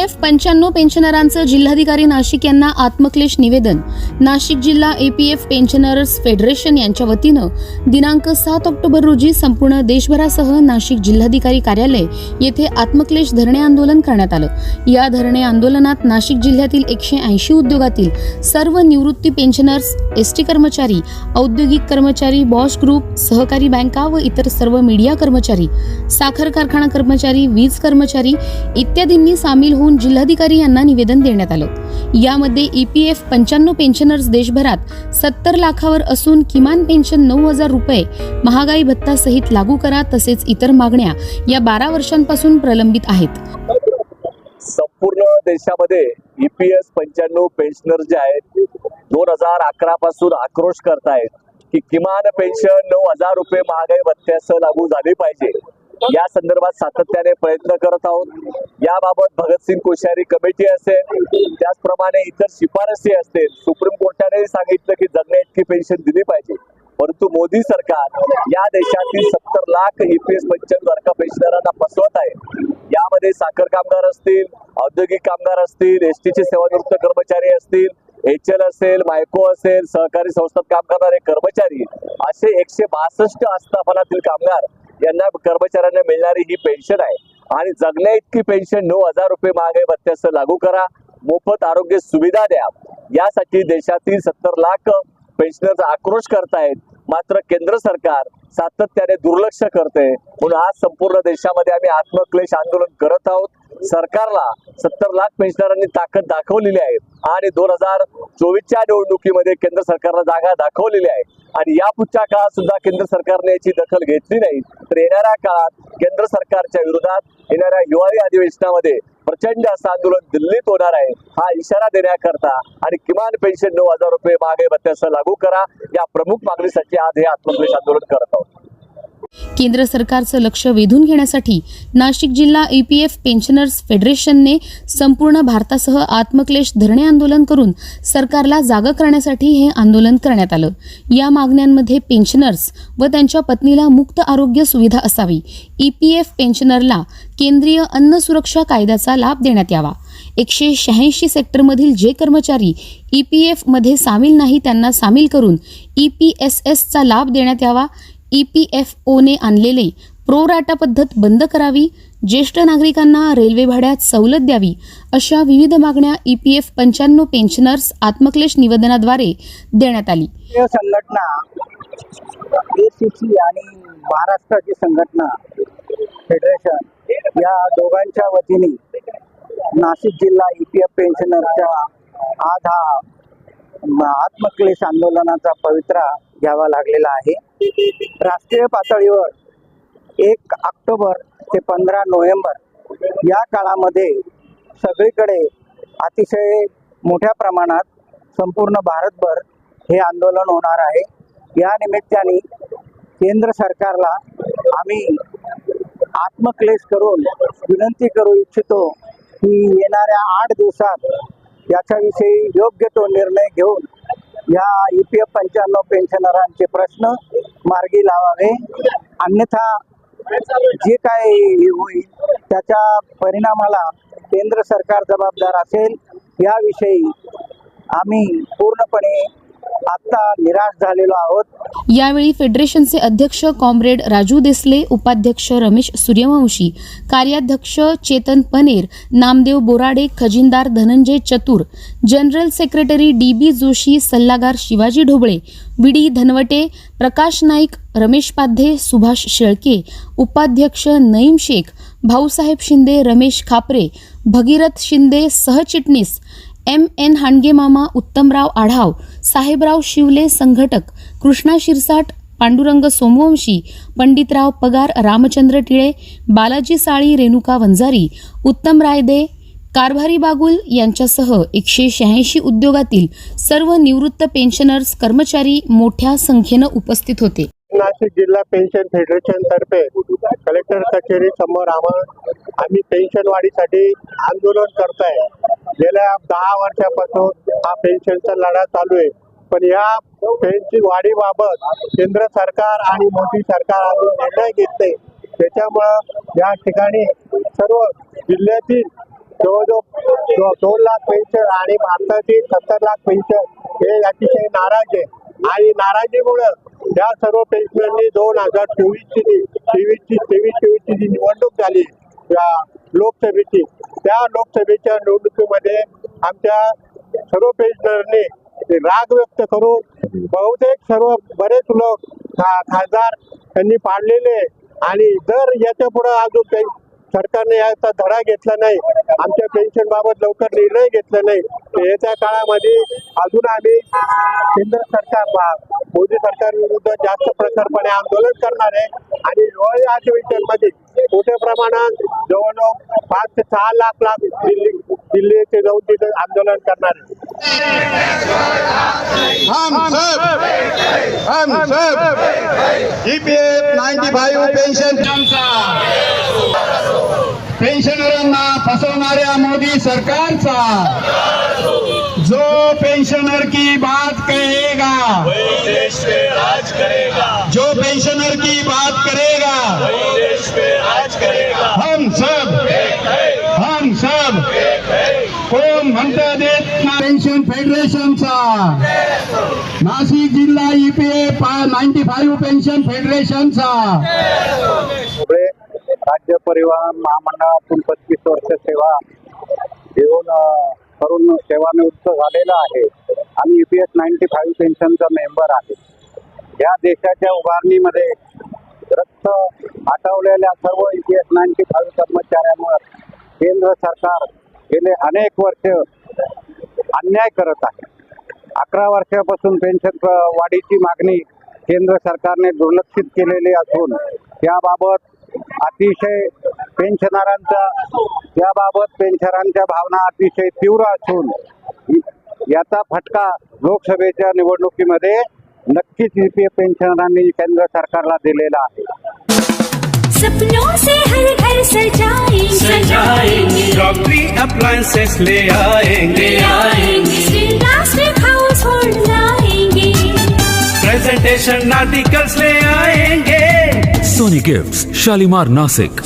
EPF 95 पेन्शनरांचं जिल्हाधिकारी नाशिक यांना आत्मक्लेश निवेदन। नाशिक जिल्हा EPF पेन्शनर्स फेडरेशन यांच्या वतीनं दिनांक 7 ऑक्टोबर रोजी संपूर्ण देशभरासह नाशिक जिल्हाधिकारी कार्यालय येथे आत्मक्लेश धरणे आंदोलन करण्यात आलं। या धरणे आंदोलनात नाशिक जिल्ह्यातील 180 उद्योगातील सर्व निवृत्ती पेन्शनर्स, एसटी कर्मचारी, औद्योगिक कर्मचारी, बॉश ग्रुप, सहकारी बँका व इतर सर्व मीडिया कर्मचारी, साखर कारखाना कर्मचारी, वीज कर्मचारी इत्यादींनी सामील होऊन जिल्हाधिकारी यांना निवेदन देण्यात आलं। यामध्ये EPF 95 पेन्शनर्स देशभरात 70 लाखावर असून किमान पेन्शन 9,000 रुपये महागाई भत्ता सहित लागू करा, तसेच इतर मागण्या या 12 वर्षांपासून प्रलंबित आहेत। संपूर्ण देशामध्ये EPF 95 पेन्शनर जे आहेत 2011 पासून आक्रोश करतायत की किमान पेन्शन 9,000 रुपये महागाई भत्त्यासह लागू झाली पाहिजे। या संदर्भात सातत्याने प्रयत्न करत आहोत। याबाबत भगतसिंग कोश्यारी कमिटी असेल, त्याचप्रमाणे इतर शिफारसी असतील, सुप्रीम कोर्टाने सांगितलं की जगण्या इतकी पेन्शन दिली पाहिजे, परंतु मोदी सरकार या देशातील 70 लाख EPF 95 पेन्शनरांना फसवत आहे। यामध्ये साखर कामगार असतील, औद्योगिक कामगार असतील, एसटीचे सेवानिवृत्त कर्मचारी असतील, HL असेल, मायको असेल, सहकारी संस्थात काम करणारे कर्मचारी, असे 162 आस्थापनातील कामगार यांना कर्मचाऱ्यांना मिळणारी ही पेन्शन आहे। आणि जगण्या इतकी पेन्शन 9,000 रुपये महागाई भत्त्यासह लागू करा, मोफत आरोग्य सुविधा द्या, यासाठी देशातील 70 लाख पेन्शनर्स आक्रोश करतायत। मात्र केंद्र सरकार सातत्याने दुर्लक्ष करते, म्हणून आज संपूर्ण देशामध्ये आम्ही आत्मक्लेश आंदोलन करत आहोत। सरकारला 70 लाख पेन्शनरांनी ताकद दाखवलेली आहे आणि 2024च्या निवडणुकीमध्ये केंद्र सरकारला जागा दाखवलेली आहे आणि यापुढच्या काळात सुद्धा केंद्र सरकारने याची दखल घेतली नाही तर येणाऱ्या काळात केंद्र सरकारच्या विरोधात येणाऱ्या हिवाळी अधिवेशनामध्ये प्रचंड असं आंदोलन दिल्लीत होणार आहे। हा इशारा देण्याकरता आणि किमान पेन्शन 9,000 रुपये महागाई भत्त्यासह लागू करा या प्रमुख मागणीसाठी आज हे आत्मक्लेश आंदोलन करत आहोत। केंद्र सरकारचं लक्ष वेधून घेण्यासाठी नाशिक जिल्हा EPF पेन्शनर्स फेडरेशनने संपूर्ण भारतासह आत्मक्लेश धरणे आंदोलन करून सरकारला जाग करण्यासाठी हे आंदोलन करण्यात आलं। या मागण्यांमध्ये पेन्शनर्स व त्यांच्या पत्नीला मुक्त आरोग्य सुविधा असावी, EPF पेन्शनरला केंद्रीय अन्न सुरक्षा कायद्याचा लाभ देण्यात यावा, 186 सेक्टरमधील जे कर्मचारी EPF मध्ये सामील नाही त्यांना सामील करून EPSSचा लाभ देण्यात यावा, EPFOने आणलेले प्रोराटा पद्धत बंद करावी, ज्येष्ठ नागरिकांना रेल्वे भाड्यात सवलत द्यावी, अशा विविध मागण्या EPF 95 पेन्शनर्स आत्मक्लेश निवेदनाद्वारे देण्यात आली। संघटना ACC आणि महाराष्ट्राची संघटना फेडरेशन या दोघांच्या वतीने नाशिक जिल्हा EPF पेन्शनरच्या आज हा आत्मक्लेश आंदोलनाचा पवित्रा घ्यावा लागलेला आहे। राष्ट्रीय पातळीवर 1 ऑक्टोबर ते 15 नोव्हेंबर या काळामध्ये सगळीकडे अतिशय मोठ्या प्रमाणात संपूर्ण भारतभर हे आंदोलन होणार आहे। या निमित्ताने केंद्र सरकारला आम्ही आत्मक्लेश करून विनंती करू इच्छितो की येणाऱ्या 8 दिवसात याच्याविषयी योग्य तो निर्णय घेऊन या EPF 95 पेन्शनरांचे प्रश्न मार्गी लावावे, अन्यथा जे काय होईल त्याच्या परिणामाला केंद्र सरकार जबाबदार असेल। याविषयी आम्ही पूर्णपणे आता निराश झालेलो आहोत। यावेळी फेडरेशनचे अध्यक्ष कॉम्रेड राजू देसले, उपाध्यक्ष रमेश सूर्यवंशी, कार्याध्यक्ष चेतन पनेर, नामदेव बोराडे, खजिनदार धनंजय चतुर, जनरल सेक्रेटरी DB जोशी, सल्लागार शिवाजी ढोबळे, VD धनवटे, प्रकाश नाईक, रमेश पाध्ये, सुभाष शेळके, उपाध्यक्ष नईम शेख, भाऊसाहेब शिंदे, रमेश खापरे, भगीरथ शिंदे, सहचिटणीस MN हांडगेमामा, उत्तमराव आढाव, साहेबराव शिवले, संघटक कृष्णा शिरसाट, पांडुरंग सोमवंशी, पंडितराव पगार, रामचंद्र टिळे, बालाजी साळी, रेणुका वंजारी, उत्तम रायदे, कारभारी बागुल यांच्यासह 186 उद्योगातील सर्व निवृत्त पेन्शनर्स कर्मचारी मोठ्या संख्येनं उपस्थित होते। नाशिक जिल्हा पेन्शन फेडरेशन तर्फे कलेक्टर कचेरी समोर आम्ही पेन्शन वाढीसाठी आंदोलन करतोय। गेल्या 10 वर्षापासून हा पेन्शनचा लढा चालू आहे, पण या पेन्शन वाढीबाबत केंद्र सरकार आणि मोदी सरकार अजून निर्णय घेत नाही। त्याच्यामुळे या ठिकाणी सर्व जिल्ह्यातील जवळजवळ 2 लाख पेन्शन आणि भारतातील 70 लाख पेन्शन हे अतिशय नाराज आहे. आणि नाराजीमुळं त्या सर्व पेन्शनरनी 2023 ची जी निवडणूक झाली त्या लोकसभेची, त्या लोकसभेच्या निवडणुकीमध्ये आमच्या सर्व पेन्शनरनी राग व्यक्त करून बहुतेक सर्व बरेच लोक खासदार त्यांनी पाडलेले. आणि जर याच्या पुढे अजून सरकारने याचा धडा घेतला नाही, आमच्या पेन्शन बाबत लवकर निर्णय घेतला नाही, तर येत्या काळामध्ये अजून आम्ही केंद्र सरकार मोदी सरकार विरुद्ध जास्त प्रखरपणे आंदोलन करणार आहे. आणि हिवाळी अधिवेशनमध्ये मोठ्या प्रमाणात जवळजवळ 5 ते 6 लाख दिल्ली येथे जाऊन तिथे आंदोलन करणार आहे. हम सब EPF 95 पेन्शनरांना फसवणाऱ्या मोदी सरकारचा जो पेंशनर की बात कहेगा वही देश पे राज करेगा, जो पेंशनर की बात करेगा वही देश पे राज करेगा. हम सब एक है. कोण म्हणतं देत ना पेन्शन फेडरेशनचा नाशिक जिल्हा EPF 95 पेन्शन फेडरेशनचा पुढे राज्य परिवहन महामंडळातून 25 वर्ष सेवा देऊन करून सेवानिवृत्त झालेला आहे आणि EPF 95 पेन्शनचा मेंबर आहे. या देशाच्या उभारणीमध्ये रक्त आटवलेल्या सर्व EPF 95 कर्मचाऱ्यांवर केंद्र सरकार गेले अनेक वर्ष अन्याय करत आहे. 11 वर्षापासून पेन्शन वाढीची मागणी केंद्र सरकारने दुर्लक्षित केलेली असून त्याबाबत अतिशय पेन्शनरांच्या भावना अतिशय तीव्र असून याचा फटका लोकसभेच्या निवडणुकीमध्ये नक्कीच EPF पेन्शनरांनी केंद्र सरकारला दिलेला आहे. सपनों से हर घर सजाएंगे, डॉक्टरी अप्लायंसेस ले आएंगे, प्लास्टिक हाउस होल्ड लाएंगे, प्रेजेंटेशन आर्टिकल्स ले आएंगे. Sony Gifts, Shalimar Nasik.